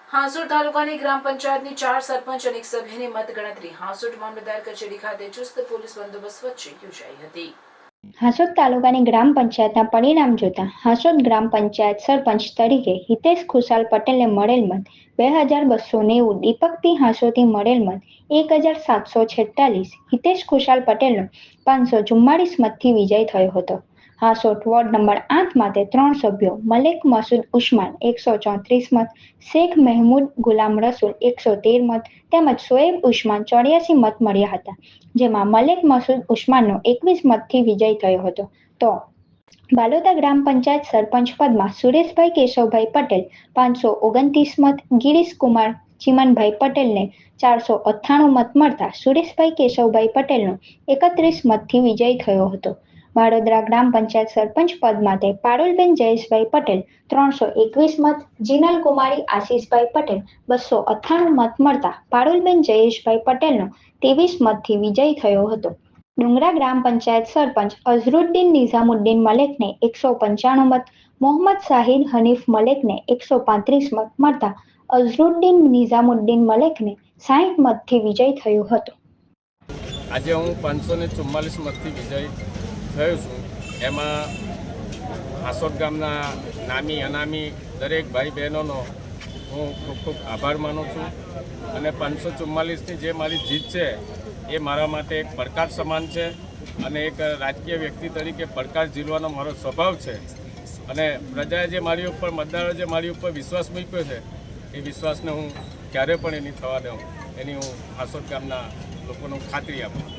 હાંસોડ તાલુકાની ગ્રામ પંચાયતની 4 સરપંચ અને 1 સભ્યની મતગણતરી હાંસોડ મામલતદાર કચેરી ખાતે ચુસ્ત પોલીસ બંદોબસ્ત વચ્ચે યોજાઈ હતી। હાંસોદ તાલુકાની ગ્રામ પંચાયતના પરિણામ જોતા હાંસોદ ગ્રામ પંચાયત સરપંચ તરીકે હિતેશ ખુશાલ પટેલને મળેલ મત 2290, દીપક પી હાંસોથી મળેલ મત 1746, હિતેશ ખુશાલ પટેલનો 544 મતથી વિજય થયો હતો। હાંસોદ વોર્ડ નંબર 8 માટે 3 સભ્યો મલેક મસૂદ ઉસ્માન 134 મત, શેખ મહેમૂદ ગુલામ રસૂલ 113 મત તેમજ શોએબ ઉસ્માન 84 મત મળ્યા હતા, જેમાં મલેક મસૂદ ઉસ્માનનો 21 મતથી વિજય થયો હતો। તો બાલોદા ગ્રામ પંચાયત સરપંચ પદમાં સુરેશભાઈ કેશવભાઈ પટેલ 529 મત, ગિરીશ કુમાર ચીમનભાઈ પટેલને 498 મત મળતા સુરેશભાઈ કેશવભાઈ પટેલનો 31 મતથી વિજય થયો હતો। બાળોદરા ગ્રામ પંચાયત સરપંચ પદ માટે પારુલબેન જયેશભાઈ પટેલ 321 મત, જીનલ કુમારી આશીષભાઈ પટેલ 298 મત મળતા પારુલબેન જયેશભાઈ પટેલનો 23 મતથી વિજય થયો હતો। ડુંગરા ગ્રામ પંચાયત સરપંચ અઝરુદ્દીન નિઝામુદ્દીન મલેકને 195 મત, મોહમ્મદ શાહિદ હનીફ મલેકને 135 મત મળતા અઝરુદ્દીન નિઝામુદ્દીન મલેકને 60 મતથી વિજય થયો હતો। આજે હું 544 મતથી વિજય થયો છું। એમાં હાંસોદ ગામના નામી અનામી દરેક ભાઈ બહેનોનો હું ખૂબ ખૂબ આભાર માનું છું અને 544ની જે મારી જીત છે એ મારા માટે એક પડકાર સમાન છે અને એક રાજકીય વ્યક્તિ તરીકે પડકાર ઝીલવાનો મારો સ્વભાવ છે અને પ્રજાએ જે મારી ઉપર મતદારોએ જે મારી ઉપર વિશ્વાસ મૂક્યો છે એ વિશ્વાસને હું ક્યારે પણ એની થવા દઉં એની હું હાંસોદ ગામના લોકોને ખાતરી આપું।